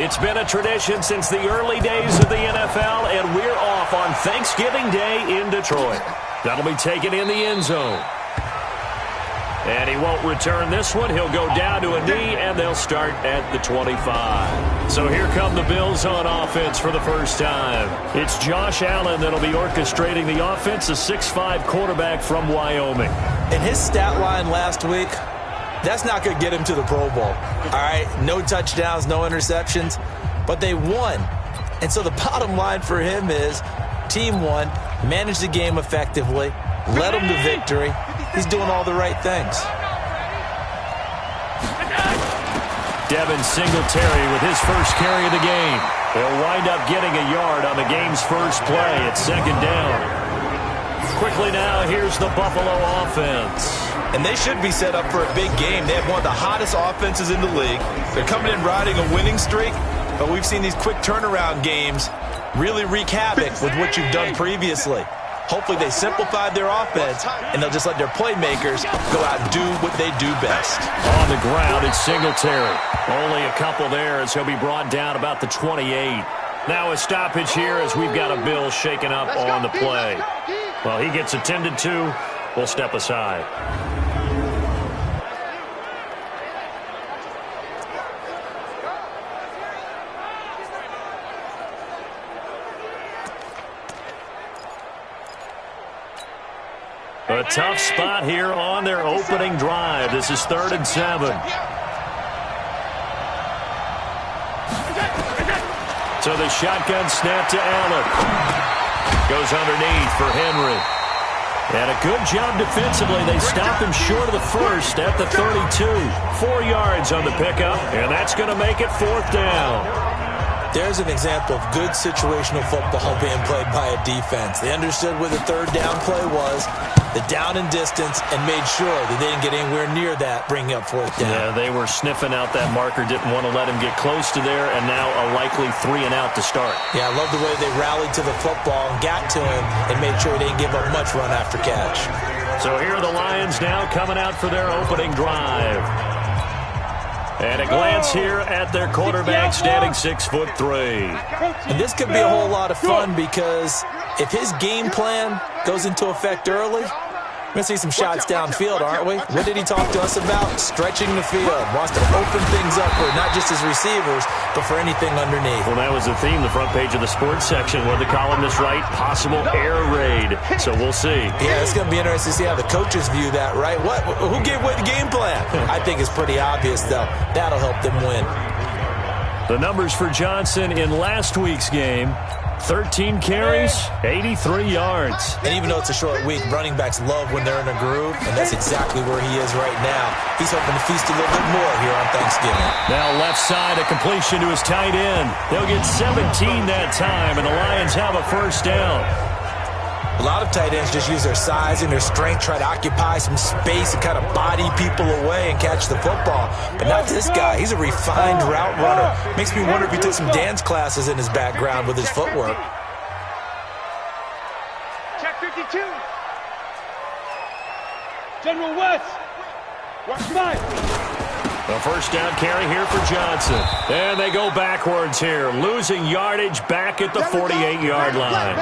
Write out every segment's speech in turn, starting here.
It's been a tradition since the early days of the NFL, and we're off on Thanksgiving Day in Detroit. That'll be taken in the end zone. And he won't return this one. He'll go down to a knee, and they'll start at the 25. So here come the Bills on offense for the first time. It's Josh Allen that'll be orchestrating the offense, a 6'5" quarterback from Wyoming. In his stat line last week, that's not going to get him to the Pro Bowl. All right, no touchdowns, no interceptions, but they won. And so the bottom line for him is team won, managed the game effectively, led them to victory. He's doing all the right things. Devin Singletary with his first carry of the game. They'll wind up getting a yard on the game's first play at second down. Quickly now, here's the Buffalo offense. And they should be set up for a big game. They have one of the hottest offenses in the league. They're coming in riding a winning streak, but we've seen these quick turnaround games really wreak havoc with what you've done previously. Hopefully they simplified their offense, and they'll just let their playmakers go out and do what they do best. On the ground, it's Singletary. Only a couple there as he'll be brought down about the 28. Now a stoppage here as we've got a Bill shaken up on the play. Well, he gets attended to. We'll step aside. A tough spot here on their opening drive. This is 3rd and 7. So the shotgun snap to Allen. Goes underneath for Henry. And a good job defensively. They stop him short of the first at the 32. 4 yards on the pickup, and that's going to make it 4th down. There's an example of good situational football being played by a defense. They understood where the 3rd down play was, the down and distance, and made sure that they didn't get anywhere near that, bringing up 4th down. Yeah, they were sniffing out that marker, didn't want to let him get close to there, and now a likely 3 and out to start. Yeah, I love the way they rallied to the football and got to him and made sure he didn't give up much run after catch. So here are the Lions now coming out for their opening drive. And a glance here at their quarterback, standing 6'3". And this could be a whole lot of fun because if his game plan goes into effect early, we're going to see some shots downfield, aren't we? What did he talk to us about? Stretching the field. Wants to open things up for not just his receivers, but for anything underneath. Well, that was the theme, the front page of the sports section, where the columnist write, possible air raid. So we'll see. Yeah, it's going to be interesting to see how the coaches view that, right? Who gave away the game plan? I think it's pretty obvious, though. That'll help them win. The numbers for Johnson in last week's game: 13 carries, 83 yards. And even though it's a short week, running backs love when they're in a groove, and that's exactly where he is right now. He's hoping to feast a little bit more here on Thanksgiving. Now left side, a completion to his tight end. They'll get 17 that time, and the Lions have a 1st down. A lot of tight ends just use their size and their strength, try to occupy some space and kind of body people away and catch the football. But not this guy. He's a refined route runner. Makes me wonder if he took some dance classes in his background with his footwork. Check 52. General West. Watch 5. The 1st down carry here for Johnson. And they go backwards here, losing yardage back at the 48-yard line.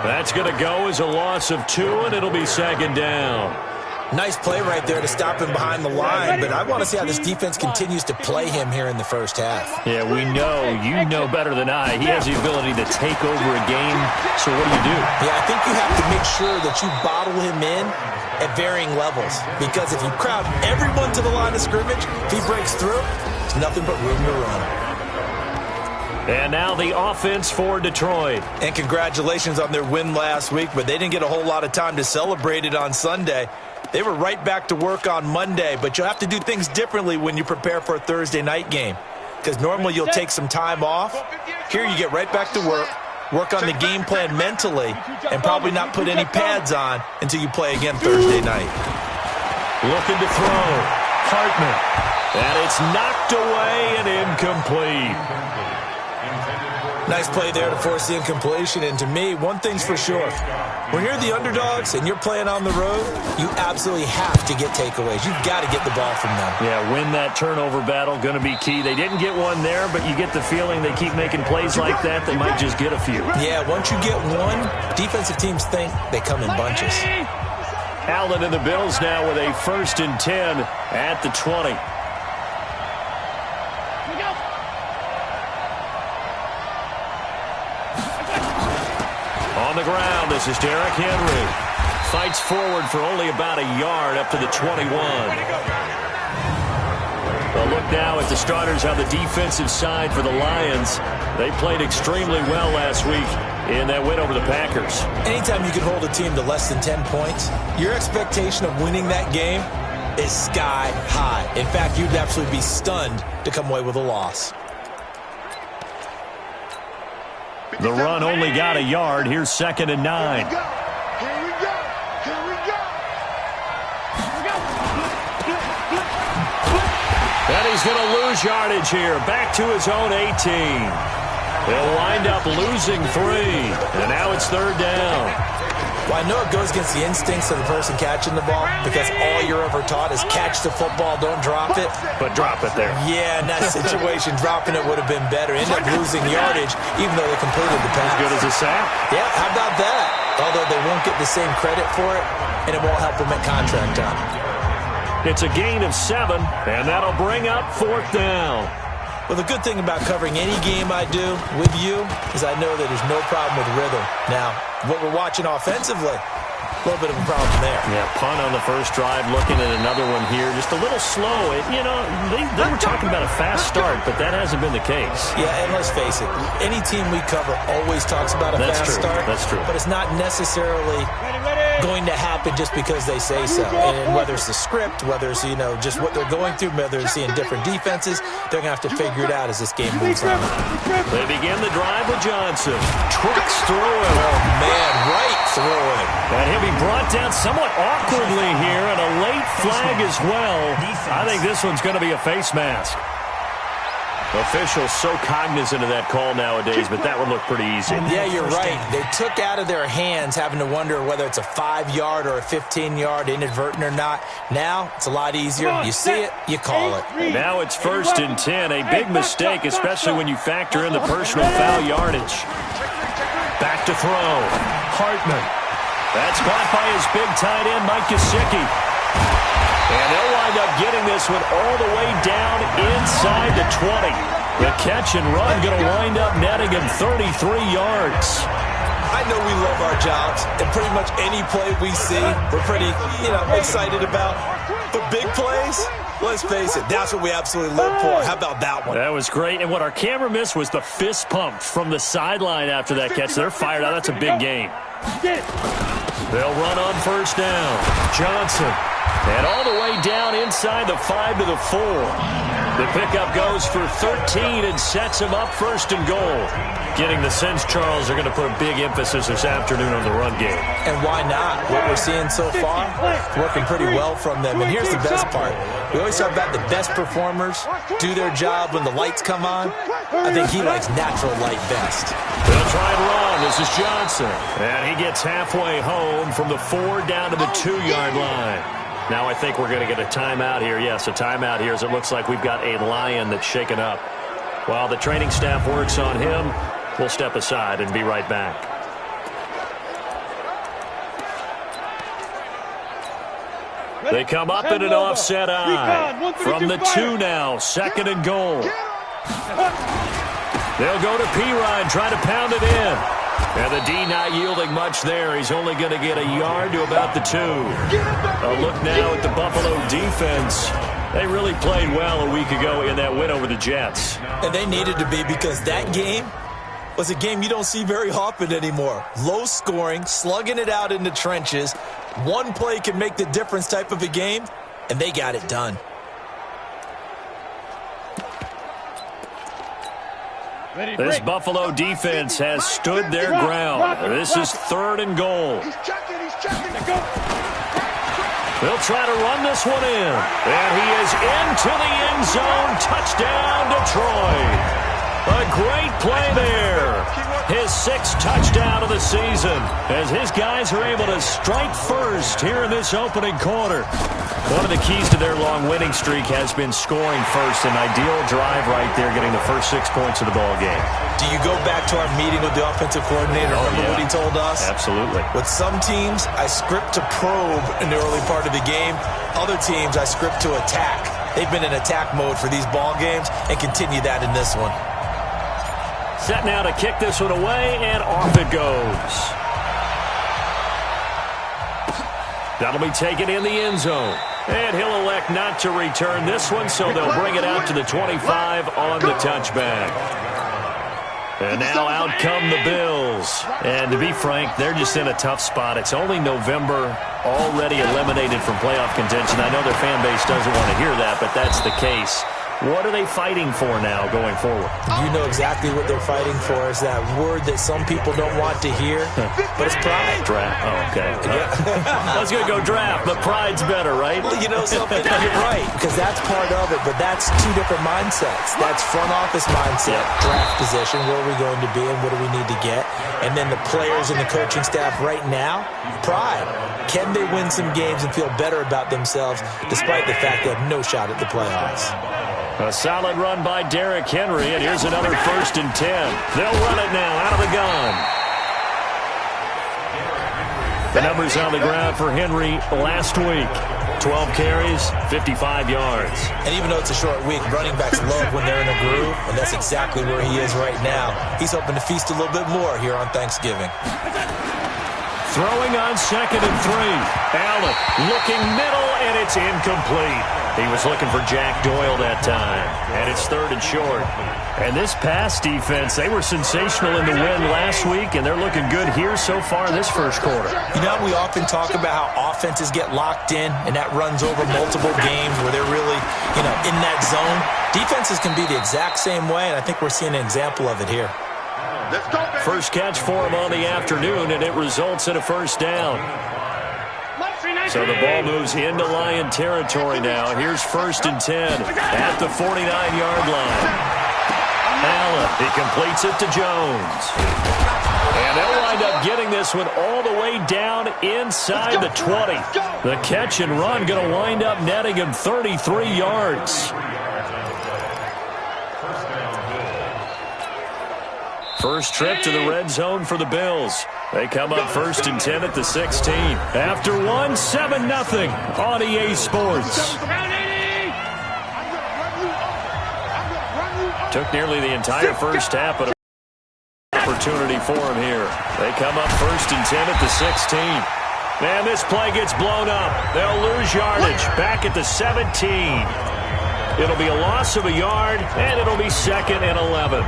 That's going to go as a loss of 2, and it'll be 2nd down. Nice play right there to stop him behind the line, but I want to see how this defense continues to play him here in the first half. Yeah, we know, you know better than I, he has the ability to take over a game, so what do? Yeah, I think you have to make sure that you bottle him in at varying levels, because if you crowd everyone to the line of scrimmage, if he breaks through, there's nothing but room to run. And now the offense for Detroit. And congratulations on their win last week, but they didn't get a whole lot of time to celebrate it on Sunday. They were right back to work on Monday, but you'll have to do things differently when you prepare for a Thursday night game, because normally you'll take some time off. Here you get right back to work on the game plan mentally, and probably not put any pads on until you play again Thursday night. Looking to throw. Hartman. And it's knocked away and incomplete. Nice play there to force the incompletion. And to me, one thing's for sure. When you're the underdogs and you're playing on the road, you absolutely have to get takeaways. You've got to get the ball from them. Yeah, win that turnover battle, going to be key. They didn't get one there, but you get the feeling they keep making plays like that, they might just get a few. Yeah, once you get one, defensive teams think they come in bunches. Allen and the Bills now with a 1st and 10 at the 20. On the ground, this is Derrick Henry. Fights forward for only about a yard up to the 21. A look now at the starters on the defensive side for the Lions. They played extremely well last week in that win over the Packers. Anytime you can hold a team to less than 10 points, your expectation of winning that game is sky high. In fact, you'd absolutely be stunned to come away with a loss. The run only got a yard. Here's 2nd and 9. Here we go. Here we go. And he's going to lose yardage here. Back to his own 18. He'll wind up losing 3. And now it's 3rd down. Well, I know it goes against the instincts of the person catching the ball because all you're ever taught is catch the football, don't drop it. But drop it there. Yeah, in that situation, dropping it would have been better. End up losing yardage even though they completed the pass. As good as a sack. Yeah, how about that? Although they won't get the same credit for it, and it won't help them at contract time. It's a gain of 7, and that'll bring up 4th down. Well, the good thing about covering any game I do with you is I know that there's no problem with rhythm. Now, what we're watching offensively, a little bit of a problem there. Yeah, punt on the first drive, looking at another one here. Just a little slow. They were talking about a fast start, but that hasn't been the case. Yeah, and let's face it, any team we cover always talks about a fast start. That's true. But it's not necessarily going to happen just because they say so. And whether it's the script, whether it's, just what they're going through, whether they're seeing different defenses, they're going to have to figure it out as this game moves on. They begin the drive with Johnson. Trucks through him. Oh, man, right through him. And he'll be brought down somewhat awkwardly here, and a late flag as well. I think this one's going to be a face mask. Officials so cognizant of that call nowadays, but that would look pretty easy. Yeah, you're right. They took out of their hands having to wonder whether it's a 5-yard or a 15-yard, inadvertent or not. Now, it's a lot easier. You see it, you call it. Now it's 1st and 10. A big mistake, especially when you factor in the personal foul yardage. Back to throw. Hartman. That's caught by his big tight end, Mike Gesicki. And they'll wind up getting this one all the way down inside the 20. The catch and run going to wind up netting him 33 yards. I know we love our jobs, and pretty much any play we see, we're pretty, excited about. But big plays, let's face it, that's what we absolutely live for. How about that one? That was great. And what our camera missed was the fist pump from the sideline after that catch. They're fired out. That's a big game. They'll run on 1st down. Johnson. And all the way down inside the 5 to the 4. The pickup goes for 13 and sets him up 1st and goal. Getting the sense, Charles, they're going to put a big emphasis this afternoon on the run game. And why not? What we're seeing so far, working pretty well from them. And here's the best part. We always talk about the best performers do their job when the lights come on. I think he likes natural light best. They'll try and run. This is Johnson. And he gets halfway home from the 4 down to the 2-yard line. Now I think we're going to get a timeout here. Yes, a timeout here as it looks like we've got a Lion that's shaken up. While the training staff works on him, we'll step aside and be right back. They come up in an offset eye. From the 2 now, 2nd and goal. They'll go to Pirine, try to pound it in. And the D not yielding much there. He's only going to get a yard to about the 2. A look now at the Buffalo defense. They really played well a week ago in that win over the Jets. And they needed to be, because that game was a game you don't see very often anymore. Low scoring, slugging it out in the trenches. One play can make the difference type of a game, and they got it done. This Buffalo defense has stood their ground. This is 3rd and goal. He's checking. They'll try to run this one in. And he is into the end zone. Touchdown, Detroit. A great play there. His 6th touchdown of the season as his guys are able to strike first here in this opening quarter. One of the keys to their long winning streak has been scoring first. An ideal drive right there, getting the first 6 points of the ball game. Do you go back to our meeting with the offensive coordinator? Remember what he told us? Absolutely. With some teams, I script to probe in the early part of the game. Other teams, I script to attack. They've been in attack mode for these ball games and continue that in this one. Set now to kick this one away, and off it goes. That'll be taken in the end zone. And he'll elect not to return this one, so they'll bring it out to the 25 on the touchback. And now out come the Bills. And to be frank, they're just in a tough spot. It's only November, already eliminated from playoff contention. I know their fan base doesn't want to hear that, but that's the case. What are they fighting for now going forward? You know exactly what they're fighting for. Is that word that some people don't want to hear, but it's pride. Draft. Oh, okay. I was going to go draft, but pride's better, right? Well, you know something? You're right, because that's part of it, but that's 2 different mindsets. That's front office mindset, draft position, where are we going to be and what do we need to get? And then the players and the coaching staff right now, pride. Can they win some games and feel better about themselves despite the fact they have no shot at the playoffs? A solid run by Derrick Henry, and here's another 1st and 10. They'll run it now out of the gun. The numbers on the ground for Henry last week. 12 carries, 55 yards. And even though it's a short week, running backs love when they're in a groove, and that's exactly where he is right now. He's hoping to feast a little bit more here on Thanksgiving. Throwing on 2nd and 3. Allen looking middle, and it's incomplete. He was looking for Jack Doyle that time, and it's 3rd and short. And this pass defense, they were sensational in the win last week, and they're looking good here so far in this first quarter. You know, we often talk about how offenses get locked in, and that runs over multiple games where they're really, in that zone. Defenses can be the exact same way, and I think we're seeing an example of it here. First catch for him on the afternoon, and it results in a 1st down. So the ball moves into Lion territory now. Here's 1st and 10 at the 49-yard line. Allen, he completes it to Jones. And they'll wind up getting this one all the way down inside the 20. The catch and run going to wind up netting him 33 yards. First trip to the red zone for the Bills. They come up 1st and 10 at the 16. After one, 7-0 on EA Sports. Took nearly the entire first half, but an opportunity for him here. They come up 1st and 10 at the 16. And this play gets blown up. They'll lose yardage back at the 17. It'll be a loss of a yard, and it'll be 2nd and 11.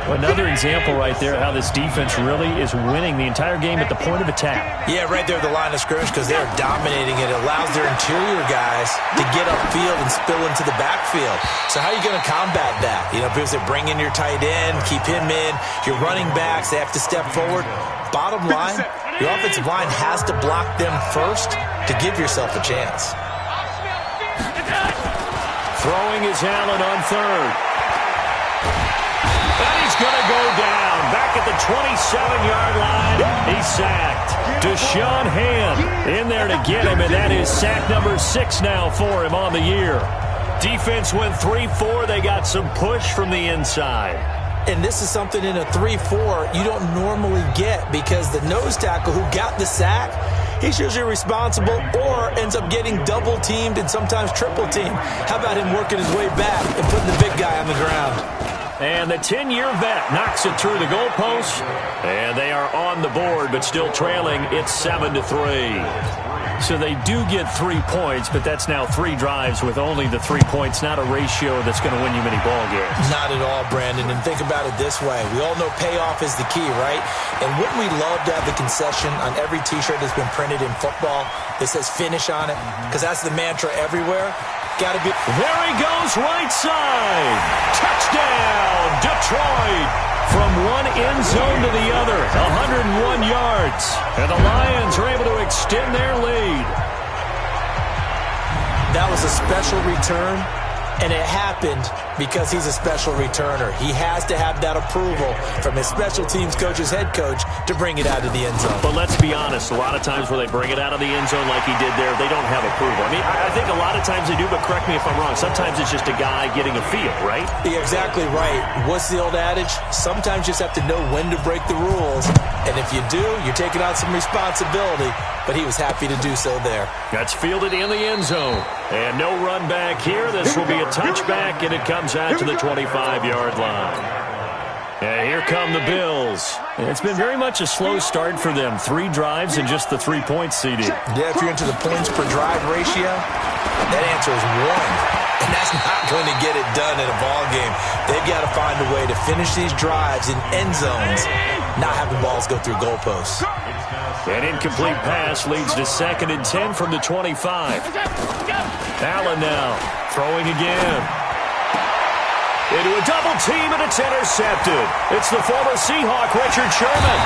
Another example right there how this defense really is winning the entire game at the point of attack. Yeah, right there at the line of scrimmage because they're dominating it. It allows their interior guys to get upfield and spill into the backfield. So how are you going to combat that? Because they bring in your tight end, keep him in. Your running backs, they have to step forward. Bottom line, your offensive line has to block them first to give yourself a chance. Throwing is Allen on 3rd. And he's going to go down. Back at the 27-yard line. He's sacked. Deshaun Hand in there to get him, and that is sack number 6 now for him on the year. Defense went 3-4. They got some push from the inside. And this is something in a 3-4 you don't normally get because the nose tackle who got the sack, he's usually responsible or ends up getting double-teamed and sometimes triple-teamed. How about him working his way back and putting the big guy on the ground? And the 10-year vet knocks it through the goalpost. And they are on the board, but still trailing. It's 7-3. So they do get 3 points, but that's now 3 drives with only the 3 points, not a ratio that's going to win you many ball games. Not at all, Brandon. And think about it this way. We all know payoff is the key, right? And wouldn't we love to have the concession on every T-shirt that's been printed in football that says finish on it? Because that's the mantra everywhere. Gotta be. There he goes, right side. Touchdown, Detroit. From one end zone to the other, 101 yards. And the Lions are able to extend their lead. That was a special return, and it happened Because he's a special returner. He has to have that approval from his special teams coach's head coach to bring it out of the end zone. But let's be honest, a lot of times where they bring it out of the end zone like he did there, they don't have approval. I mean, I think a lot of times they do, but correct me if I'm wrong. Sometimes it's just a guy getting a feel, right? You're exactly right. What's the old adage? Sometimes you just have to know when to break the rules. And if you do, you're taking on some responsibility. But he was happy to do so there. That's fielded in the end zone. And no run back here. This will be a touchback, and it comes out to the 25-yard line. And here come the Bills. It's been very much a slow start for them. 3 drives and just the 3 points seeded. Yeah, if you're into the points per drive ratio, that answer is 1. And that's not going to get it done in a ball game. They've got to find a way to finish these drives in end zones, not having balls go through goalposts. An incomplete pass leads to 2nd and 10 from the 25. Allen now throwing again. Into a double team, and it's intercepted. It's the former Seahawk, Richard Sherman.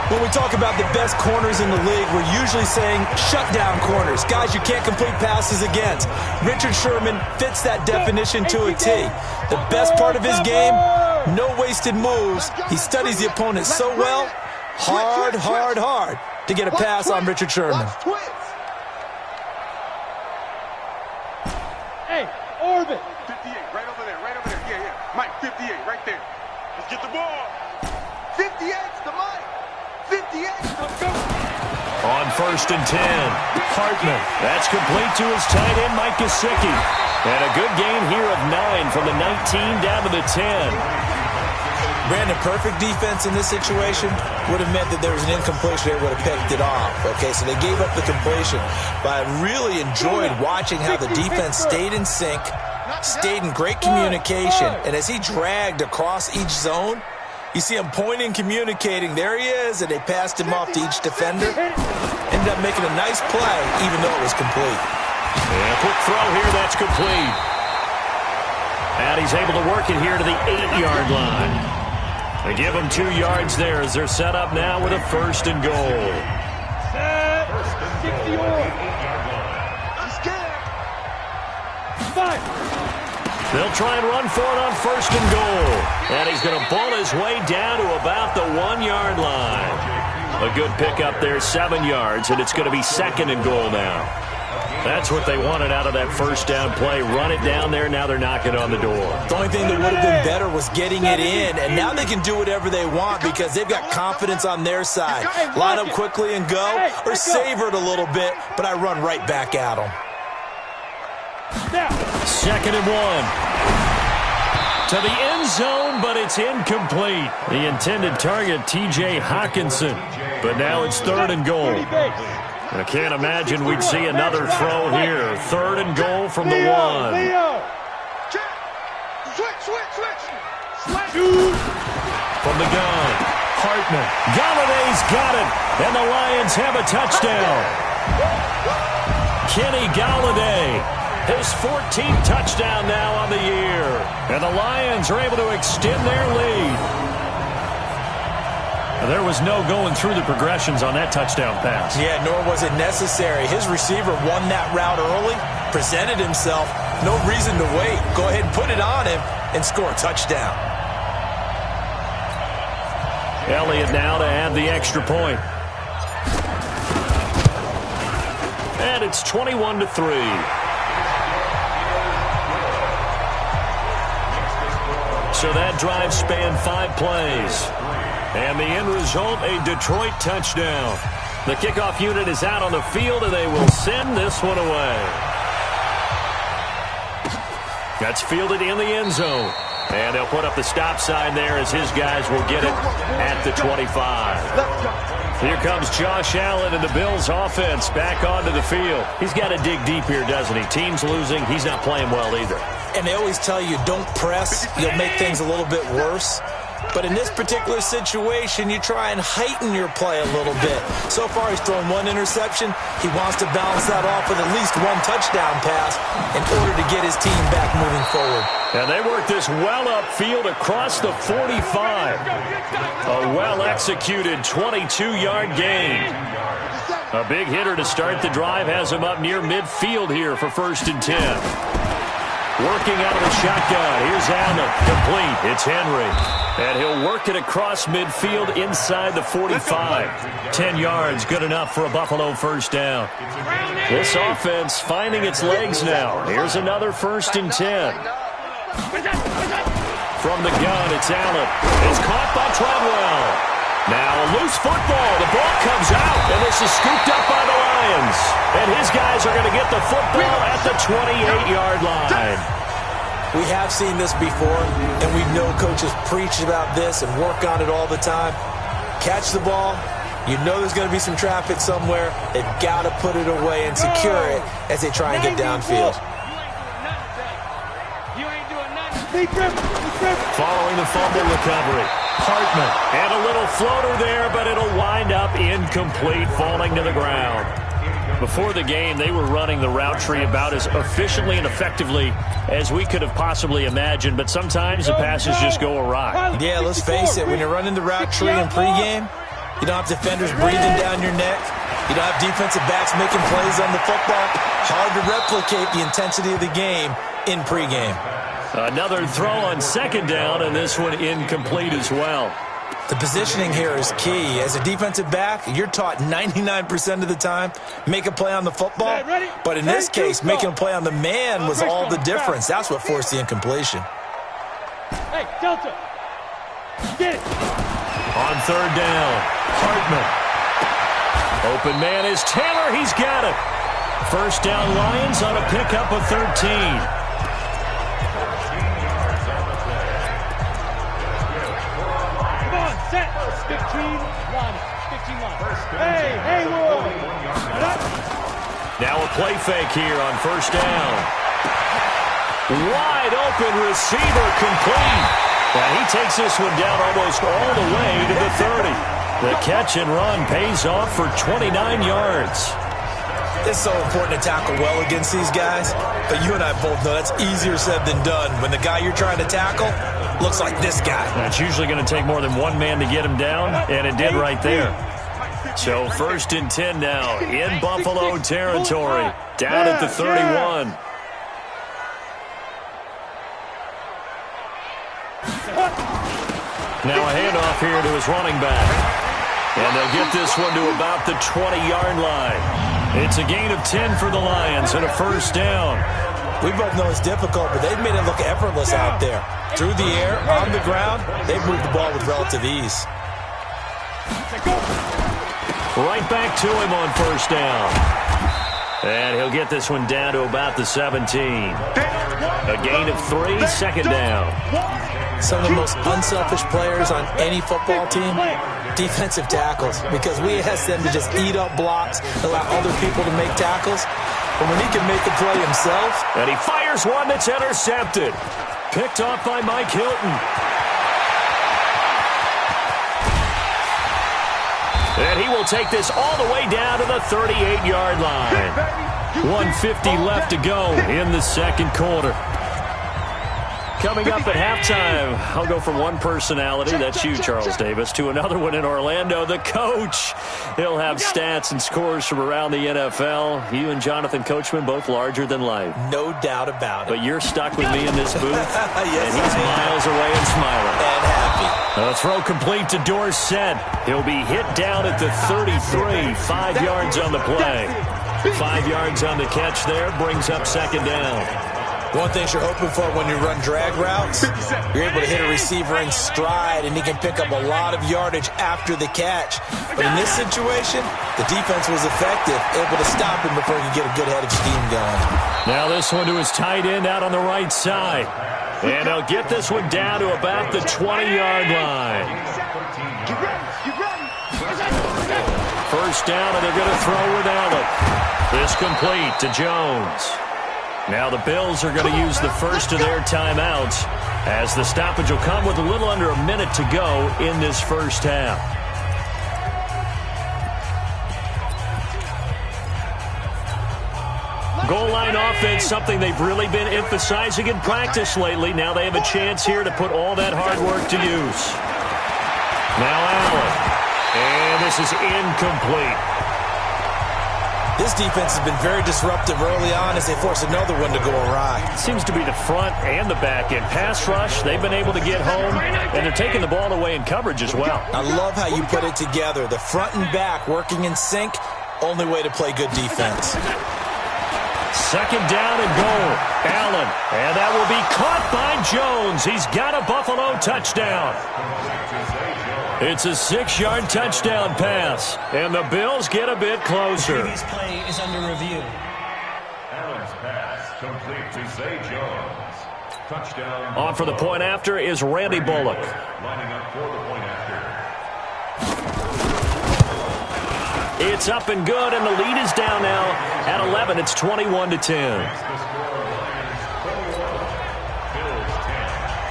When we talk about the best corners in the league, we're usually saying shutdown corners, guys you can't complete passes against. Richard Sherman fits that definition to a T. The best part of his game, no wasted moves. He studies the opponent so well, hard to get a pass on Richard Sherman. Hey, Orbit. 58, right over there. Yeah. Mike, 58, right there. Let's get the ball. 58's the Mike. 58, let's go. On 1st and 10, Hartman. That's complete to his tight end, Mike Gesicki. And a good gain here of 9 from the 19 down to the 10. Brandon, perfect defense in this situation would have meant that there was an incompletion. They would have picked it off. Okay, so they gave up the completion. But I really enjoyed watching how the defense stayed in sync, stayed in great communication. And as he dragged across each zone, you see him pointing, communicating. There he is, and they passed him off to each defender. Ended up making a nice play, even though it was complete. And a quick throw here, that's complete. And he's able to work it here to the 8-yard line. They give him 2 yards there as they're set up now with a 1st and goal. Set. 60 on. He's scared. 5. They'll try and run for it on 1st and goal. And he's going to ball his way down to about the 1-yard line. A good pickup there, 7 yards, and it's going to be 2nd and goal now. That's what they wanted out of that 1st down play. Run it down there. Now they're knocking on the door. The only thing that would have been better was getting it in, and now they can do whatever they want because they've got confidence on their side. Line up quickly and go, or savor it a little bit, but I run right back at them. 2nd and 1. To the end zone, but it's incomplete. The intended target, T.J. Hawkinson. But now it's 3rd and goal. I can't imagine we'd see another throw here. 3rd and goal from the 1. From the gun, Hartman. Galladay's got it, and the Lions have a touchdown. Kenny Galladay, his 14th touchdown now on the year. And the Lions are able to extend their lead. There was no going through the progressions on that touchdown pass. Yeah, nor was it necessary. His receiver won that route early, presented himself. No reason to wait. Go ahead and put it on him and score a touchdown. Elliott now to add the extra point. And it's 21-3. So that drive spanned 5 plays. And the end result, a Detroit touchdown. The kickoff unit is out on the field, and they will send this one away. That's fielded in the end zone. And they'll put up the stop sign there as his guys will get it at the 25. Here comes Josh Allen and the Bills offense back onto the field. He's got to dig deep here, doesn't he? Team's losing. He's not playing well either. And they always tell you, don't press. You'll make things a little bit worse. But in this particular situation, you try and heighten your play a little bit. So far, he's thrown one interception. He wants to balance that off with at least one touchdown pass in order to get his team back moving forward. And they work this well upfield across the 45. A well-executed 22-yard gain. A big hitter to start the drive has him up near midfield here for 1st and 10. Working out of the shotgun. Here's Allen. Complete. It's Henry. And he'll work it across midfield inside the 45. 10 yards, good enough for a Buffalo first down. This offense finding its legs now. Here's another 1st and 10. From the gun, it's Allen. It's caught by Treadwell. Now a loose football. The ball comes out, and this is scooped up by the Lions. And his guys are going to get the football at the 28-yard line. We have seen this before, and we know coaches preach about this and work on it all the time. Catch the ball. You know there's going to be some traffic somewhere. They've got to put it away and secure it as they try and get downfield. Following the fumble recovery, Hartman. And a little floater there, but it'll wind up incomplete, falling to the ground. Before the game, they were running the route tree about as efficiently and effectively as we could have possibly imagined, but sometimes the passes just go awry. Yeah, let's face it, when you're running the route tree in pregame, you don't have defenders breathing down your neck. You don't have defensive backs making plays on the football. Hard to replicate the intensity of the game in pregame. Another throw on 2nd down, and this one incomplete as well. The positioning here is key. As a defensive back, you're taught 99% of the time, make a play on the football. But in this case, making a play on the man was all the difference. That's what forced the incompletion. Hey, Delta, get it. On 3rd down, Hartman. Open man is Taylor. He's got it. 1st down, Lions on a pickup of 13. Set. 15 line. Hey, Roy. Now a play fake here on 1st down. Wide open receiver complete. And he takes this one down almost all the way to the 30. The catch and run pays off for 29 yards. It's so important to tackle well against these guys. But you and I both know that's easier said than done. When the guy you're trying to tackle looks like this guy. It's usually going to take more than one man to get him down, and it did right there. So 1st and 10 now in Buffalo territory, down at the 31. Now a handoff here to his running back. And they'll get this one to about the 20-yard line. It's a gain of 10 for the Lions and a 1st down. We both know it's difficult, but they've made it look effortless out there. Through the air, on the ground, they've moved the ball with relative ease. Right back to him on 1st down. And he'll get this one down to about the 17. A gain of 3, 2nd down. Some of the most unselfish players on any football team, defensive tackles, because we ask them to just eat up blocks, allow other people to make tackles. But when he can make the play himself. And he fires one that's intercepted. Picked off by Mike Hilton. And he will take this all the way down to the 38-yard line. 1:50 left to go in the 2nd quarter. Coming up at halftime, I'll go from one personality, that's you, Charles Davis, to another one in Orlando, the coach. He'll have stats and scores from around the NFL. You and Jonathan Coachman, both larger than life. No doubt about it. But you're stuck with me in this booth, yes, and he's miles away and smiling. And happy. A throw complete to Dorsett. He'll be hit down at the 33, 5 yards on the play. 5 yards on the catch there, brings up 2nd down. One thing you're hoping for when you run drag routes, you're able to hit a receiver in stride, and he can pick up a lot of yardage after the catch. But in this situation, the defense was effective, able to stop him before he could get a good head of steam going. Now this one to his tight end out on the right side. And they'll get this one down to about the 20-yard line. 1st down, and they're going to throw with Allen. This complete to Jones. Now the Bills are going to use the first of their timeouts, as the stoppage will come with a little under a minute to go in this first half. Goal line offense, something they've really been emphasizing in practice lately. Now they have a chance here to put all that hard work to use. Now Allen. And this is incomplete. This defense has been very disruptive early on as they force another one to go awry. It seems to be the front and the back end. Pass rush, they've been able to get home, and they're taking the ball away in coverage as well. I love how you put it together. The front and back working in sync, only way to play good defense. Second down and goal. Allen, and that will be caught by Jones. He's got a Buffalo touchdown. It's a 6-yard touchdown pass, and the Bills get a bit closer. This play is under review. Allen's pass complete to Zay Jones. Touchdown. On for the point after is Randy Bullock. Lining up for the point after. It's up and good, and the lead is down now at 11. It's 21-10.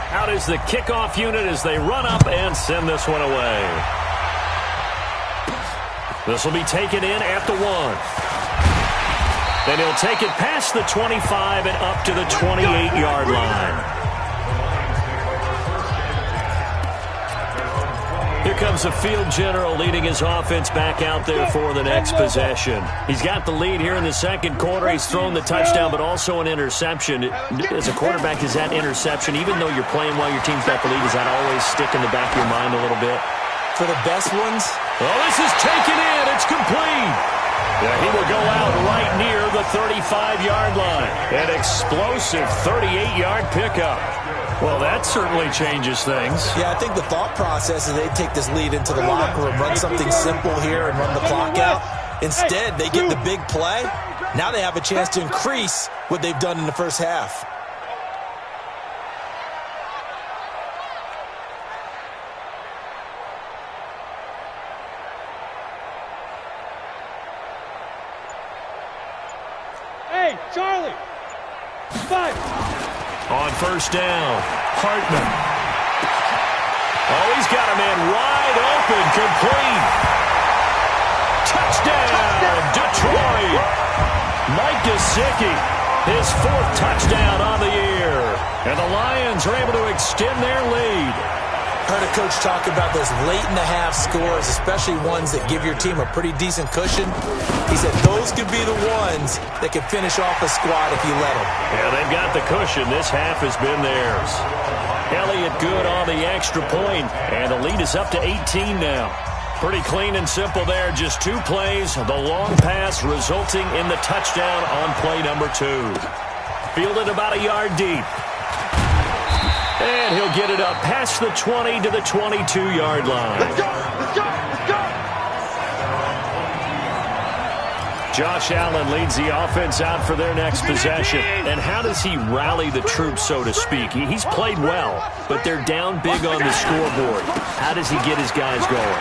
Out is the kickoff unit as they run up and send this one away. This will be taken in at the 1. Then he'll take it past the 25 and up to the 28-yard line. Here comes the field general leading his offense back out there for the next possession. He's got the lead here in the second quarter. He's thrown the touchdown, but also an interception. As a quarterback, is that interception, even though you're playing while your team's got the lead, does that always stick in the back of your mind a little bit? For the best ones? Oh, this is taken in. It's complete. Yeah, he will go out right near the 35-yard line. An explosive 38-yard pickup. Well, that certainly changes things. Yeah, I think the thought process is they take this lead into the locker room, run something simple here and run the clock out. Instead, they get the big play. Now they have a chance to increase what they've done in the first half. Hey, Charlie! 5. On first down, Hartman. Oh, he's got a man wide open, complete. Touchdown, Detroit. Mike Gesicki, his 4th touchdown on the year. And the Lions are able to extend their lead. Heard a coach talk about those late-in-the-half scores, especially ones that give your team a pretty decent cushion. He said those could be the ones that could finish off a squad if you let them. Yeah, they've got the cushion. This half has been theirs. Elliott good on the extra point, and the lead is up to 18 now. Pretty clean and simple there. Just 2 plays. The long pass resulting in the touchdown on play number 2. Fielded about a yard deep. And he'll get it up past the 20 to the 22-yard line. Let's go! Let's go! Let's go! Josh Allen leads the offense out for their next possession. And how does he rally the troops, so to speak? He's played well, but they're down big on the scoreboard. How does he get his guys going?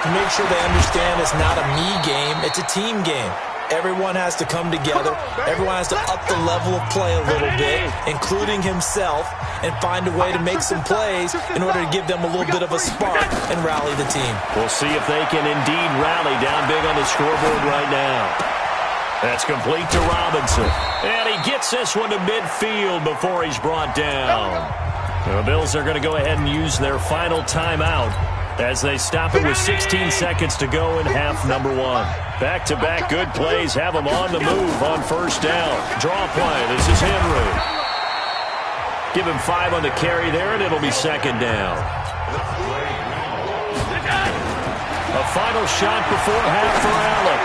To make sure they understand it's not a me game, it's a team game. Everyone has to come together. Everyone has to up the level of play a little bit, including himself, and find a way to make some plays in order to give them a little bit of a spark and rally the team. We'll see if they can indeed rally down big on the scoreboard right now. That's complete to Robinson. And he gets this one to midfield before he's brought down. The Bills are going to go ahead and use their final timeout as they stop it with 16 seconds to go in half number 1. Back-to-back good plays have them on the move on first down. Draw play. This is Henry. Give him 5 on the carry there, and it'll be second down. A final shot before half for Allen.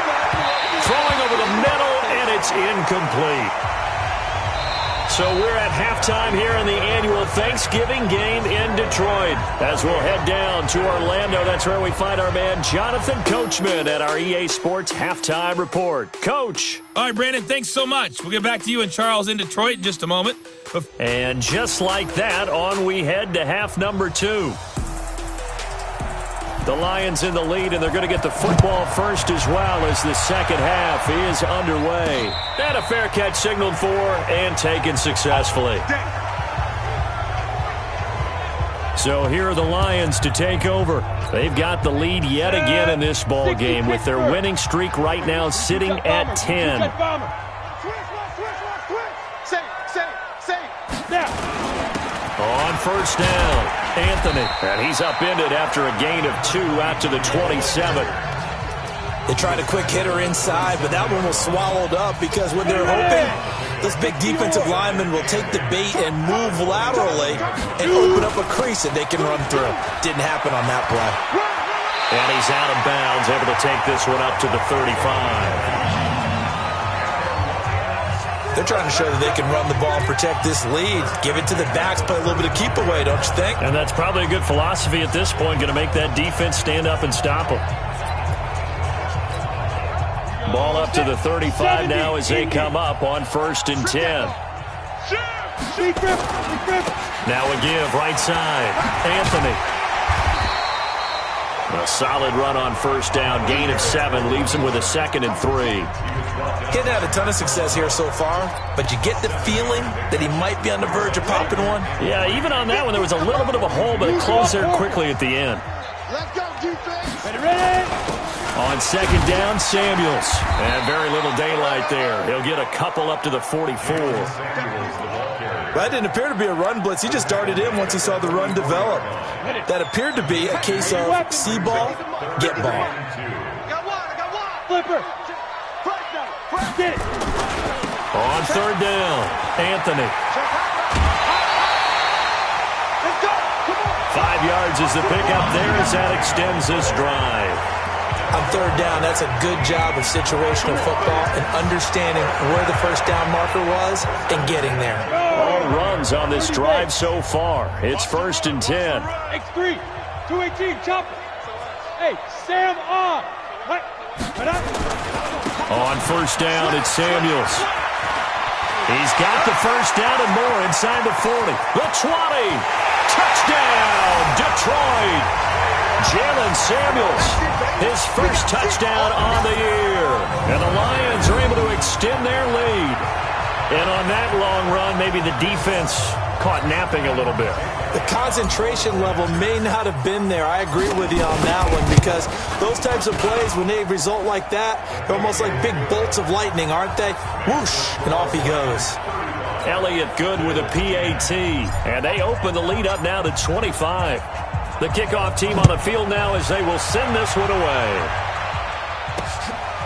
Throwing over the middle, and it's incomplete. So we're at halftime here in the annual Thanksgiving game in Detroit. As we'll head down to Orlando, that's where we find our man Jonathan Coachman at our EA Sports Halftime Report. Coach. All right, Brandon, thanks so much. We'll get back to you and Charles in Detroit in just a moment. And just like that, on we head to half number 2. The Lions in the lead, and they're going to get the football first as well as the second half is underway. And a fair catch signaled for and taken successfully. So here are the Lions to take over. They've got the lead yet again in this ball game with their winning streak right now sitting at 10. On first down, Anthony. And he's upended after a gain of 2 out to the 27. They tried a quick hitter inside, but that one was swallowed up because when they're hoping this big defensive lineman will take the bait and move laterally and open up a crease that they can run through. Didn't happen on that play. And he's out of bounds, able to take this one up to the 35. They're trying to show that they can run the ball and protect this lead. Give it to the backs, play a little bit of keep away, don't you think? And that's probably a good philosophy at this point, going to make that defense stand up and stop them. Ball up to the 35 now as they come up on first and 10. Now a give, right side. Anthony. A solid run on first down. Gain of 7 leaves him with a 2nd and 3. Hadn't had a ton of success here so far, but you get the feeling that he might be on the verge of popping one. Yeah, even on that one, there was a little bit of a hole, but it closed there quickly at the end. Let's go, defense. Ready? On second down, Samuels. And very little daylight there. He'll get a couple up to the 44. That didn't appear to be a run blitz. He just darted in once he saw the run develop. That appeared to be a case of see ball, get ball. Flipper. Get it. On third down, Anthony. 5 yards is the pickup there as that extends this drive. On third down, that's a good job of situational football and understanding where the first down marker was and getting there. All runs on this drive so far. It's first and 10. X3, 218, chop it. Hey, Sam on. Right up. On first down, it's Samuels. He's got the first down and more inside the 40. The 20. Touchdown, Detroit. Jalen Samuels, his first touchdown on the year. And the Lions are able to extend their lead. And on that long run, maybe the defense caught napping a little bit. The concentration level may not have been there. I agree with you on that one because those types of plays, when they result like that, they're almost like big bolts of lightning, aren't they? Whoosh, and off he goes. Elliott good with a PAT. And they open the lead up now to 25. The kickoff team on the field now as they will send this one away.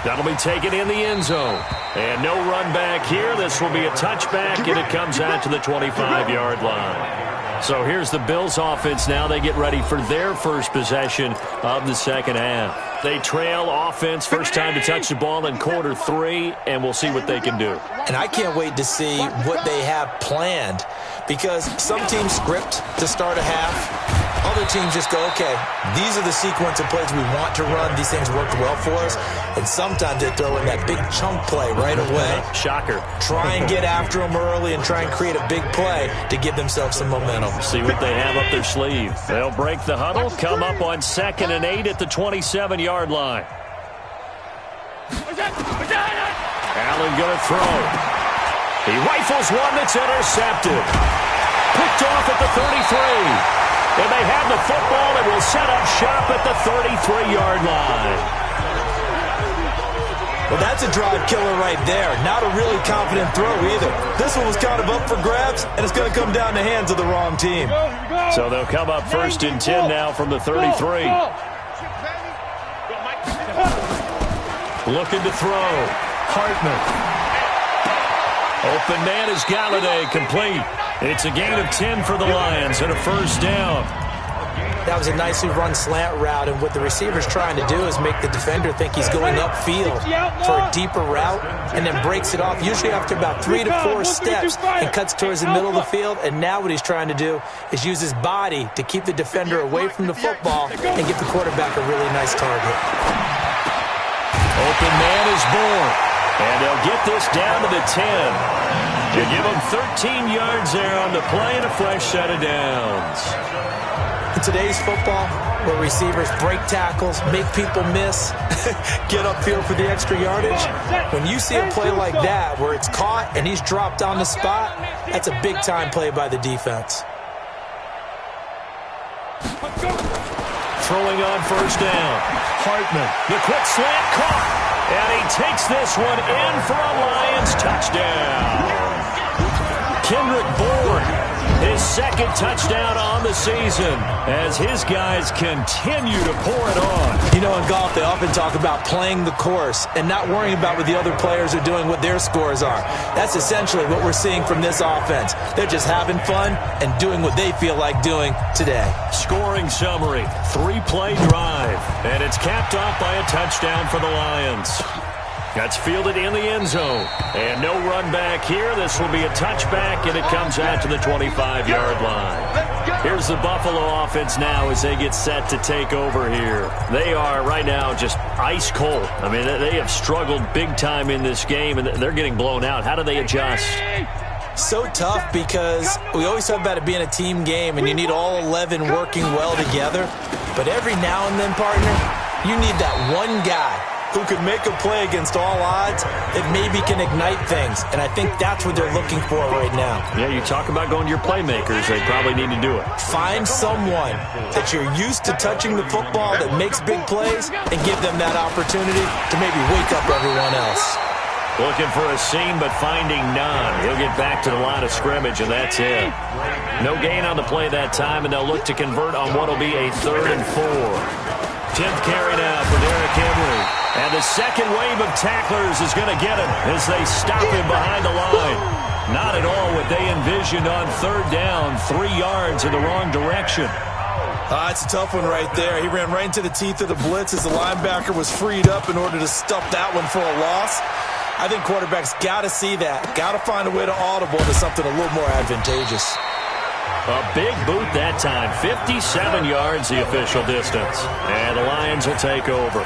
That'll be taken in the end zone. And no run back here. This will be a touchback, and it comes out to the 25-yard line. So here's the Bills offense now. They get ready for their first possession of the second half. They trail offense, first time to touch the ball in quarter 3, and we'll see what they can do. And I can't wait to see what they have planned because some teams script to start a half. Other teams just go, okay, these are the sequence of plays we want to run. These things worked well for us. And sometimes they throw in that big chunk play right away. Shocker. Try and get after them early and try and create a big play to give themselves some momentum. See what they have up their sleeve. They'll break the huddle, come up on 2nd and 8 at the 27-yard line. Allen going to throw. He rifles one that's intercepted. Picked off at the 33. And they have the football and will set up shop at the 33-yard line. Well, that's a drive killer right there. Not a really confident throw either. This one was kind of up for grabs, and it's going to come down the hands of the wrong team. So they'll come up first and 10 now from the 33. Looking to throw. Hartman. Open man is Galladay, complete. It's a gain of 10 for the Lions and a first down. That was a nicely run slant route, and what the receiver's trying to do is make the defender think he's going upfield for a deeper route and then breaks it off, usually after about 3 to 4 steps, and cuts towards the middle of the field. And now what he's trying to do is use his body to keep the defender away from the football and give the quarterback a really nice target. Open man is born, and they'll get this down to the 10. You give them 13 yards there on the play and a fresh set of downs. In today's football, where receivers break tackles, make people miss, get upfield for the extra yardage, when you see a play like that where it's caught and he's dropped on the spot, that's a big-time play by the defense. Throwing on first down. Hartman, the quick slant caught. And he takes this one in for a Lions touchdown. Kendrick Bourne, his second touchdown on the season as his guys continue to pour it on. You know, in golf, they often talk about playing the course and not worrying about what the other players are doing, what their scores are. That's essentially what we're seeing from this offense. They're just having fun and doing what they feel like doing today. Scoring summary, 3-play drive, and it's capped off by a touchdown for the Lions. That's fielded in the end zone. And no run back here. This will be a touchback, and it comes out to the 25-yard line. Here's the Buffalo offense now as they get set to take over here. They are right now just ice cold. I mean, they have struggled big time in this game, and they're getting blown out. How do they adjust? So tough because we always talk about it being a team game, and you need all 11 working well together. But every now and then, partner, you need that one guy who can make a play against all odds that maybe can ignite things. And I think that's what they're looking for right now. Yeah, you talk about going to your playmakers. They probably need to do it. Find someone that you're used to touching the football that makes big plays and give them that opportunity to maybe wake up everyone else. Looking for a seam, but finding none. He'll get back to the line of scrimmage, and that's it. No gain on the play that time, and they'll look to convert on what will be a 3rd and 4. 10th carry now for Derrick Henry. And the second wave of tacklers is going to get him as they stop him behind the line. Not at all what they envisioned on 3rd down, 3 yards in the wrong direction. It's a tough one right there. He ran right into the teeth of the blitz as the linebacker was freed up in order to stuff that one for a loss. I think quarterbacks got to see that, got to find a way to audible to something a little more advantageous. A big boot that time, 57 yards the official distance. And the Lions will take over.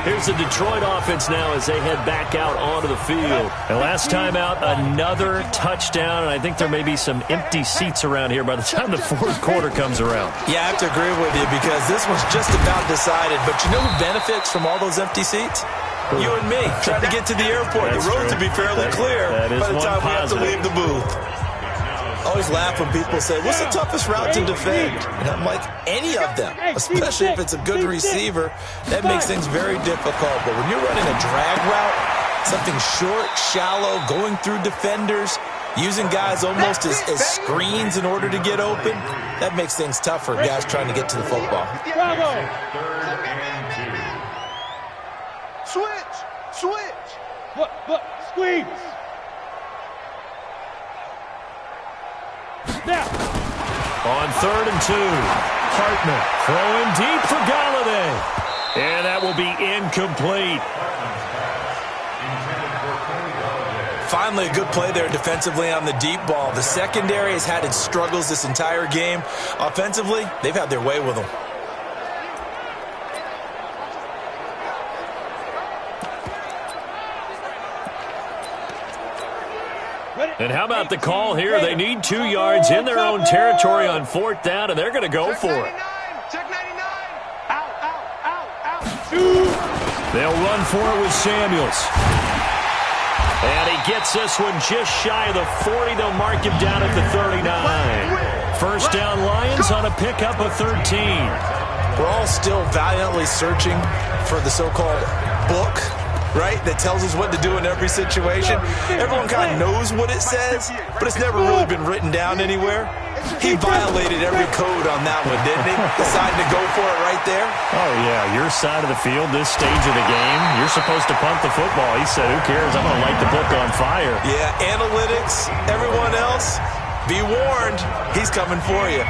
Here's the Detroit offense now as they head back out onto the field. And last time out, another touchdown. And I think there may be some empty seats around here by the time the 4th quarter comes around. Yeah, I have to agree with you because this one's just about decided. But you know who benefits from all those empty seats? You and me, trying to get to the airport. The roads will be fairly clear by the time we have to leave the booth. I always laugh when people say, what's the toughest route to defend? And I'm like, any of them, especially if it's a good receiver. That makes things very difficult. But when you're running a drag route, something short, shallow, going through defenders, using guys almost as screens in order to get open, that makes things tough for guys trying to get to the football. Switch. Look, squeeze. Now. On 3rd and 2, Hartman throwing deep for Galladay. And that will be incomplete. Finally, a good play there defensively on the deep ball. The secondary has had its struggles this entire game. Offensively, they've had their way with them. And how about the call here? They need 2 yards in their own territory on 4th down, and they're going to go for it. Check 99. Out. They'll run for it with Samuels. And he gets this one just shy of the 40. They'll mark him down at the 39. 1st down Lions on a pickup of 13. We're all still valiantly searching for the so-called book, right, that tells us what to do in every situation. Everyone kind of knows what it says, but it's never really been written down anywhere. He violated every code on that one, didn't he? Decided to go for it right there. Oh, yeah, your side of the field, this stage of the game, you're supposed to punt the football. He said, who cares? I'm going to light the book on fire. Yeah, analytics, everyone else, be warned, he's coming for you.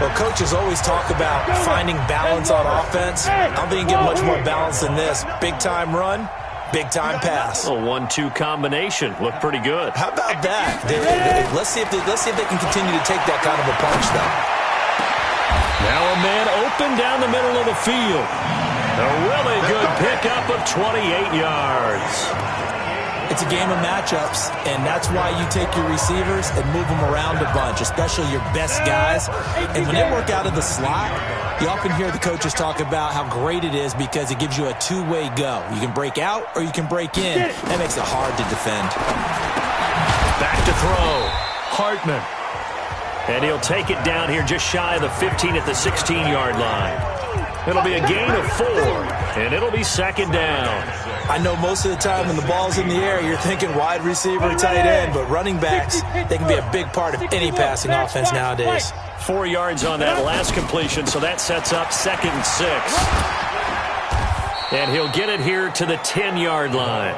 Well, coaches always talk about finding balance on offense. I don't think you get much more balance than this. Big-time run, big-time pass. A 1-2 combination. Looked pretty good. How about that? Let's see if they can continue to take that kind of a punch, though. Now a man open down the middle of the field. A really good pickup of 28 yards. It's a game of matchups, and that's why you take your receivers and move them around a bunch, especially your best guys. And when they work out of the slot, you often hear the coaches talk about how great it is because it gives you a two-way go. You can break out or you can break in. That makes it hard to defend. Back to throw. Hartman. And he'll take it down here just shy of the 15 at the 16-yard line. It'll be a gain of 4, and it'll be second down. I know most of the time when the ball's in the air, you're thinking wide receiver, tight end, but running backs, they can be a big part of any passing offense nowadays. 4 yards on that last completion, so that sets up 2nd and 6. And he'll get it here to the 10-yard line.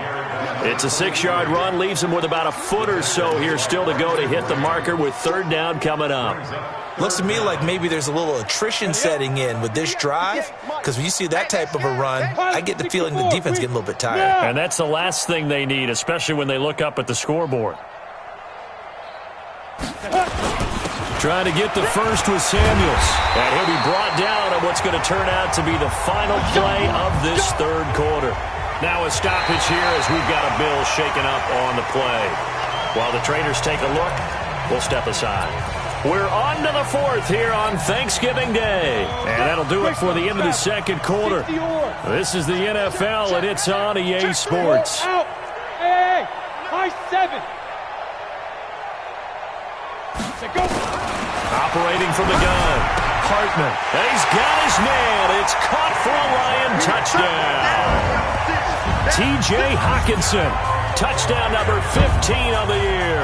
It's a 6-yard run, leaves him with about a foot or so here still to go to hit the marker with 3rd down coming up. Looks to me like maybe there's a little attrition setting in with this drive, because when you see that type of a run, I get the feeling the defense getting a little bit tired. And that's the last thing they need, especially when they look up at the scoreboard. Trying to get the first with Samuels. And he'll be brought down on what's going to turn out to be the final play of this 3rd quarter. Now a stoppage here as we've got a Bill shaken up on the play. While the traders take a look, we'll step aside. We're on to the 4th here on Thanksgiving Day. And that'll do it for the end of the 2nd quarter. This is the NFL, and it's on EA Sports. Out. Hey, high 7. Go. Operating from the gun, Hartman. And he's got his man. It's caught for a Lion touchdown. T.J. Hawkinson, touchdown number 15 of the year,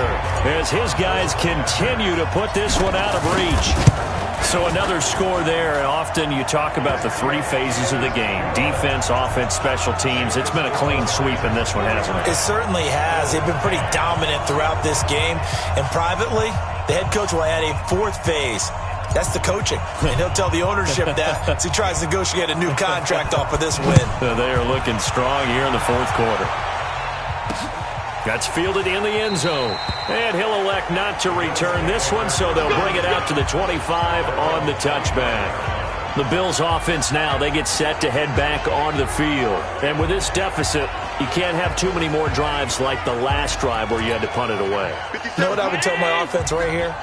as his guys continue to put this one out of reach. So another score there, and often you talk about the 3 phases of the game: defense, offense, special teams. It's been a clean sweep in this one, hasn't it? It certainly has. They've been pretty dominant throughout this game, and privately, the head coach will add a 4th phase. That's the coaching, and he'll tell the ownership that as he tries to negotiate a new contract off of this win. They are looking strong here in the 4th quarter. That's fielded in the end zone, and he'll elect not to return this one, so they'll bring it out to the 25 on the touchback. The Bills offense now, they get set to head back onto the field. And with this deficit, you can't have too many more drives like the last drive where you had to punt it away. You know what I would tell my offense right here?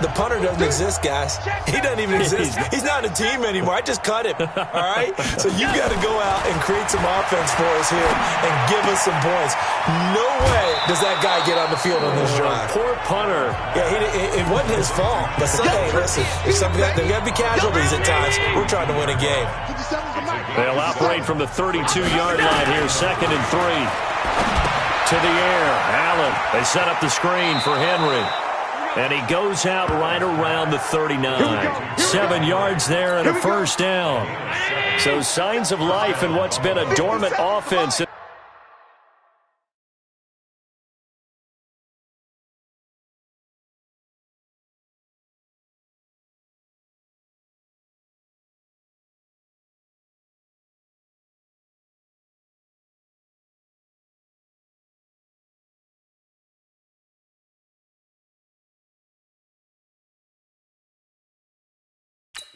The punter doesn't exist, guys. He doesn't even exist. He's not a team anymore. I just cut him, all right? So you've got to go out and create some offense for us here and give us some points. No way does that guy get on the field on this drive. Poor punter. Yeah, it wasn't his fault. But hey, listen, there's got to be casualties at times. We're trying to win a game. They'll operate from the 32-yard line here, 2nd and 3. To the air, Allen. They set up the screen for Henry. And he goes out right around the 39. 7 yards there and a 1st down. So signs of life in what's been a dormant offense.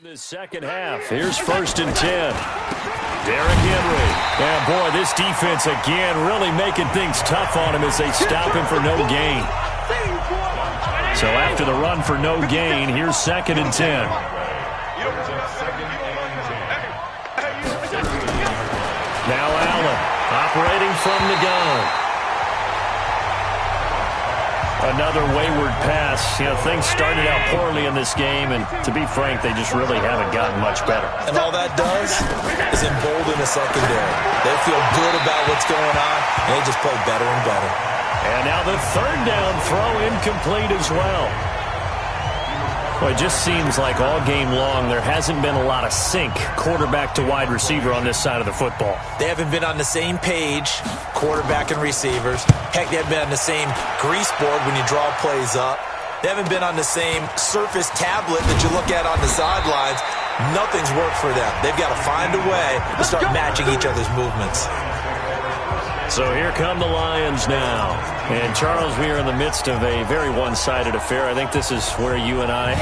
The second half. Here's 1st and 10. Derrick Henry. And boy, this defense again really making things tough on him as they stop him for no gain. So after the run for no gain, here's 2nd and 10. Now Allen operating from the gun. Another wayward pass. You know, things started out poorly in this game, and to be frank, they just really haven't gotten much better. And all that does is embolden the secondary. They feel good about what's going on, and they just play better and better. And now the 3rd down throw incomplete as well. Well, it just seems like all game long there hasn't been a lot of sync quarterback to wide receiver on this side of the football. They haven't been on the same page, quarterback and receivers. Heck, they haven't been on the same grease board when you draw plays up. They haven't been on the same Surface tablet that you look at on the sidelines. Nothing's worked for them. They've got to find a way to start matching each other's movements. So here come the Lions now. And, Charles, we are in the midst of a very one-sided affair. I think this is where you and I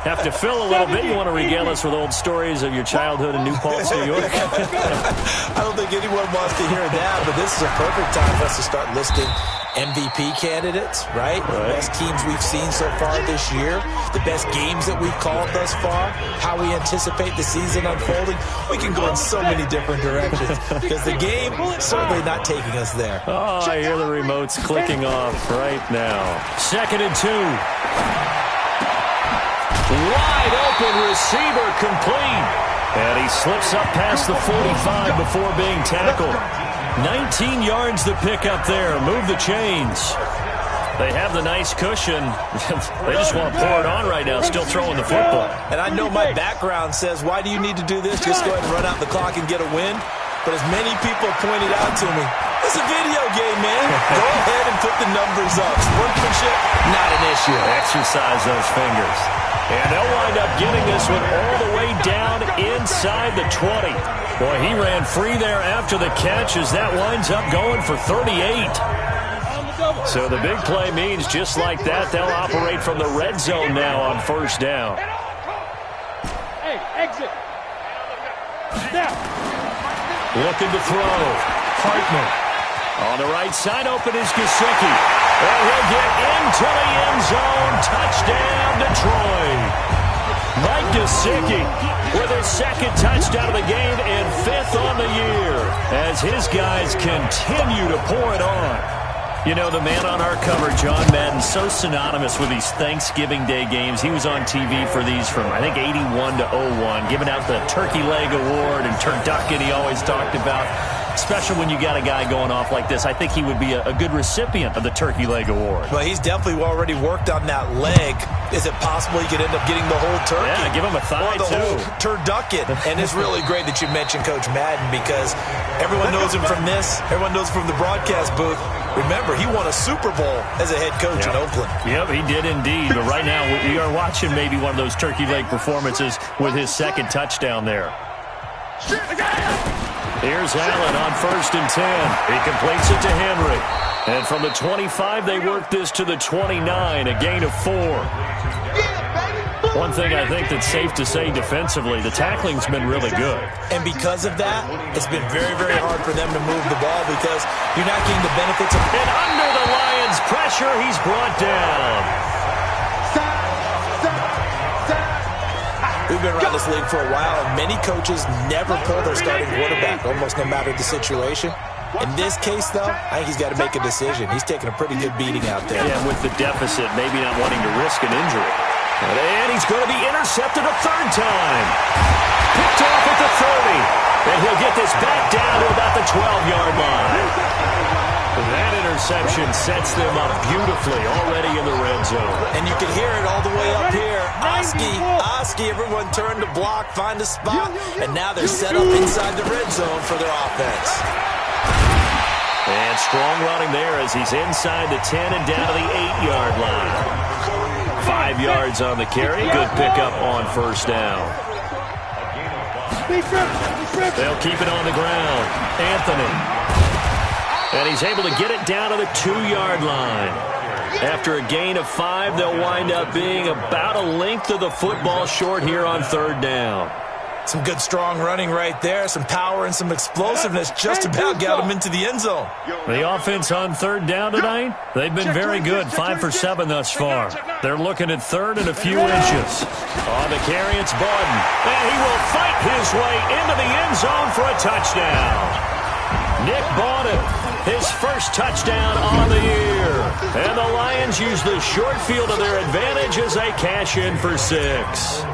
have to fill a little bit. You want to regale us with old stories of your childhood in New Paltz, New York? I don't think anyone wants to hear that, but this is a perfect time for us to start listing MVP candidates, right? The best teams we've seen so far this year, the best games that we've called thus far, how we anticipate the season unfolding. We can go in so many different directions because the game certainly not taking us there. Oh, I hear the remotes clicking off right now. 2nd and 2. Wide open receiver complete. And he slips up past the 45 before being tackled. 19 yards to pick up there. Move the chains. They have the nice cushion. They just want to pour it on right now, still throwing the football. And I know my background says, why do you need to do this? Just go ahead and run out the clock and get a win. But as many people pointed out to me, it's a video game, man. Go ahead and put the numbers up. Sportsmanship, not an issue. Exercise those fingers. And they'll wind up getting this one all the way down inside the 20. Boy, he ran free there after the catch as that winds up going for 38. So the big play means just like that, they'll operate from the red zone now on 1st down. Hey, exit. Snap. Looking to throw. Hartman. On the right side, open is Gesicki. And he'll get into the end zone. Touchdown, Detroit. Mike Gesicki with his 2nd touchdown of the game and 5th on the year as his guys continue to pour it on. You know, the man on our cover, John Madden, so synonymous with these Thanksgiving Day games. He was on TV for these from, I think, 81 to 01, giving out the Turkey Leg Award and turducken he always talked about. Especially when you got a guy going off like this. I think he would be a good recipient of the Turkey Leg Award. Well, he's definitely already worked on that leg. Is it possible he could end up getting the whole turkey? Yeah, give him a thigh, or the too. whole turducken. And it's really great that you mentioned Coach Madden because everyone knows him from this. Everyone knows him from the broadcast booth. Remember, he won a Super Bowl as a head coach in Oakland. Yep, he did indeed. But right now, we are watching maybe one of those turkey leg performances with his 2nd touchdown there. Here's Allen on 1st and 10. He completes it to Henry. And from the 25, they work this to the 29, a gain of 4. One thing I think that's safe to say defensively, the tackling's been really good. And because of that, it's been very, very hard for them to move the ball because you're not getting the benefits of... And under the Lions' pressure, he's brought down. We've been around this league for a while, and many coaches never pull their starting quarterback, almost no matter the situation. In this case, though, I think he's got to make a decision. He's taking a pretty good beating out there. Yeah, with the deficit, maybe not wanting to risk an injury. And he's going to be intercepted a 3rd time. Picked off at the 30. And he'll get this back down to about the 12-yard line. That interception sets them up beautifully already in the red zone. And you can hear it all the way up here. Oski, everyone turned to block, find a spot, and now they're set up inside the red zone for their offense. And strong running there as he's inside the 10 and down to the 8-yard line. 5 yards on the carry. Good pickup on 1st down. They'll keep it on the ground. Anthony. And he's able to get it down to the 2-yard line. After a gain of 5, they'll wind up being about a length of the football short here on 3rd down. Some good, strong running right there. Some power and some explosiveness just about got him into the end zone. The offense on 3rd down tonight, they've been very good. 5 for 7 thus far. They're looking at 3rd and a few inches. On the carry, it's Bawden. And he will fight his way into the end zone for a touchdown. Nick Bawden, his 1st touchdown on the year. And the Lions use the short field to their advantage as they cash in for 6.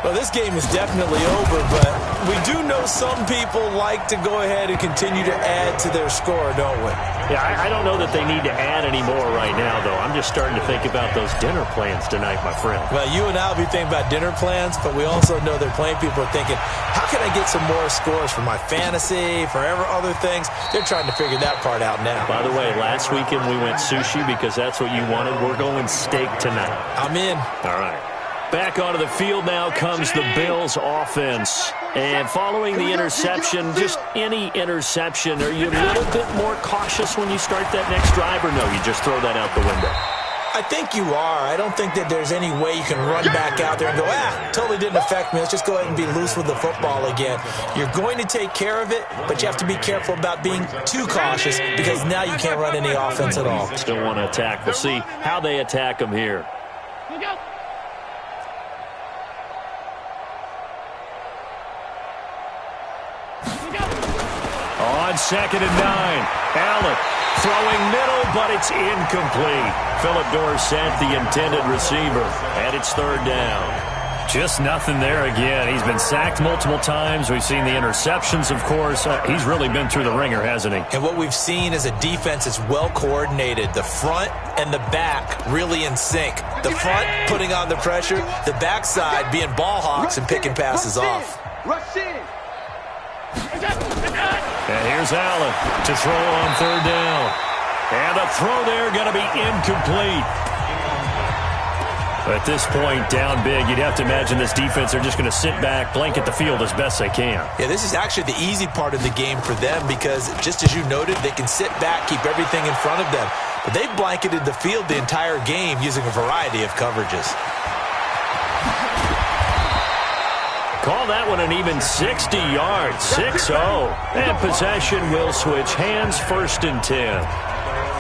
Well, this game is definitely over, but we do know some people like to go ahead and continue to add to their score, don't we? Yeah, I don't know that they need to add any more right now, though. I'm just starting to think about those dinner plans tonight, my friend. Well, you and I will be thinking about dinner plans, but we also know they're playing people are thinking, how can I get some more scores for my fantasy, for other things? They're trying to figure that part out now. By the way, last weekend we went sushi because that's what you wanted. We're going steak tonight. I'm in. All right. Back onto the field now comes the Bills offense. And following the interception, just any interception, are you a little bit more cautious when you start that next drive, or no, you just throw that out the window? I think you are. I don't think that there's any way you can run back out there and go, totally didn't affect me. Let's just go ahead and be loose with the football again. You're going to take care of it, but you have to be careful about being too cautious because now you can't run any offense at all. Still want to attack. We'll see how they attack them here. On 2nd and 9, Allen throwing middle, but it's incomplete. Philip Dorsett, the intended receiver, and it's 3rd down. Just nothing there again. He's been sacked multiple times. We've seen the interceptions, of course. He's really been through the ringer, hasn't he? And what we've seen is a defense that's well coordinated. The front and the back really in sync. The front putting on the pressure, the backside being ball hawks and picking passes off. Rush in. And here's Allen to throw on 3rd down. And the throw there going to be incomplete. At this point, down big, you'd have to imagine this defense, they're just going to sit back, blanket the field as best they can. Yeah, this is actually the easy part of the game for them because, just as you noted, they can sit back, keep everything in front of them. But they've blanketed the field the entire game using a variety of coverages. Call that one an even 60 yards, 6-0. And possession will switch hands, 1st and 10.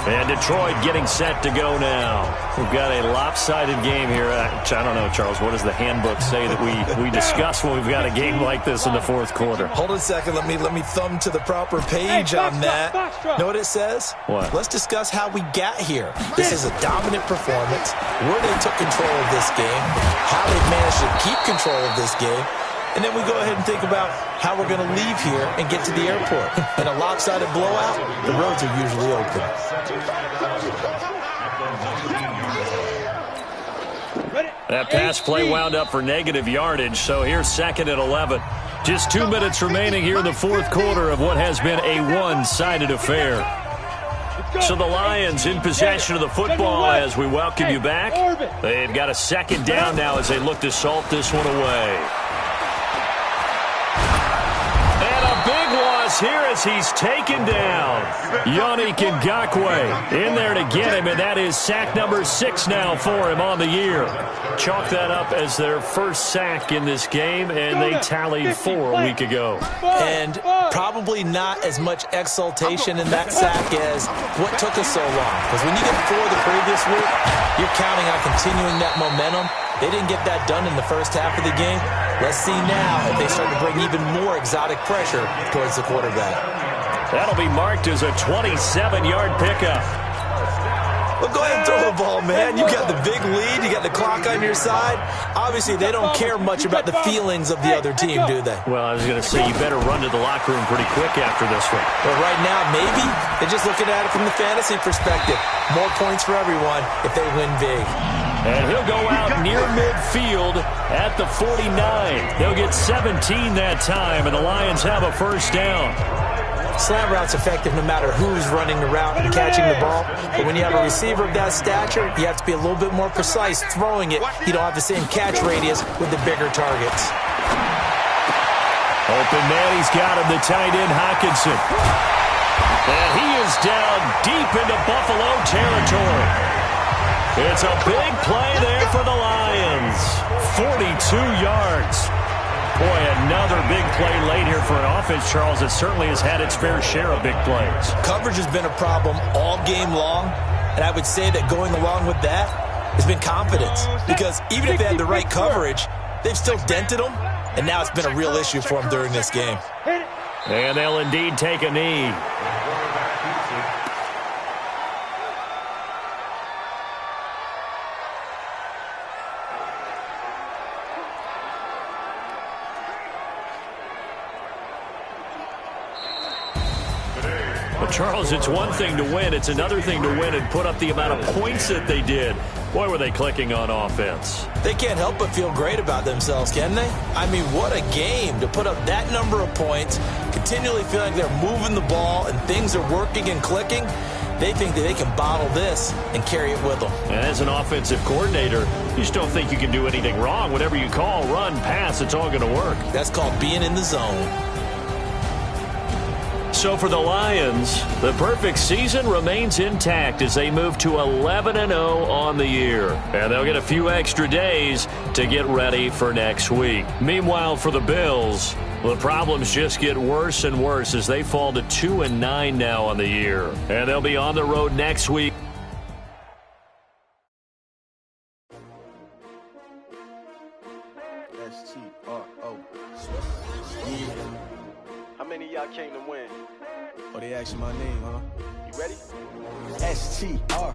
And Detroit getting set to go now. We've got a lopsided game here. I don't know, Charles, what does the handbook say that we discuss when we've got a game like this in the 4th quarter? Hold on a second. Let me thumb to the proper page on that. Know what it says? What? Let's discuss how we got here. This is a dominant performance, where they took control of this game, how they've managed to keep control of this game, and then we go ahead and think about how we're going to leave here and get to the airport. In a lopsided blowout, the roads are usually open. That pass play wound up for negative yardage, so here's 2nd and 11. Just 2 minutes remaining here in the 4th quarter of what has been a one-sided affair. So the Lions in possession of the football as we welcome you back. They've got a 2nd down now as they look to salt this one away. Here as he's taken down. Yannick Ngakoue in there to get him, and that is sack number 6 now for him on the year. Chalk that up as their first sack in this game, and they tallied 4 a week ago. And probably not as much exultation in that sack as what took us so long. Because when you get 4 the previous week, you're counting on continuing that momentum. They didn't get that done in the first half of the game. Let's see now if they start to bring even more exotic pressure towards the quarterback. That'll be marked as a 27-yard pickup. Well, go ahead and throw the ball, man. You got the big lead. You got the clock on your side. Obviously, they don't care much about the feelings of the other team, do they? Well, I was going to say, you better run to the locker room pretty quick after this one. Well, right now, maybe they're just looking at it from the fantasy perspective. More points for everyone if they win big. And he'll go out near midfield at the 49. They'll get 17 that time, and the Lions have a first down. Slant route's effective no matter who's running the route and catching the ball. But when you have a receiver of that stature, you have to be a little bit more precise throwing it. You don't have the same catch radius with the bigger targets. Open man, he's got him, the tight end Hockenson. And he is down deep into Buffalo territory. It's a big play there for the Lions. 42 yards. Boy, another big play late here for an offense, Charles, that certainly has had its fair share of big plays. Coverage has been a problem all game long, and I would say that going along with that has been confidence. Because even if they had the right coverage, they've still dented them, and now it's been a real issue for them during this game. And they'll indeed take a knee. Charles, it's one thing to win. It's another thing to win and put up the amount of points that they did. Boy, were they clicking on offense. They can't help but feel great about themselves, can they? I mean, what a game to put up that number of points, continually feeling they're moving the ball and things are working and clicking. They think that they can bottle this and carry it with them. And as an offensive coordinator, just don't think you can do anything wrong. Whatever you call, run, pass, it's all going to work. That's called being in the zone. So for the Lions, the perfect season remains intact as they move to 11-0 on the year. And they'll get a few extra days to get ready for next week. Meanwhile, for the Bills, the problems just get worse and worse as they fall to 2-9 now on the year. And they'll be on the road next week. S4w12. Yeah. How many of y'all came to win? Oh, they asking my name, huh? You ready? S4.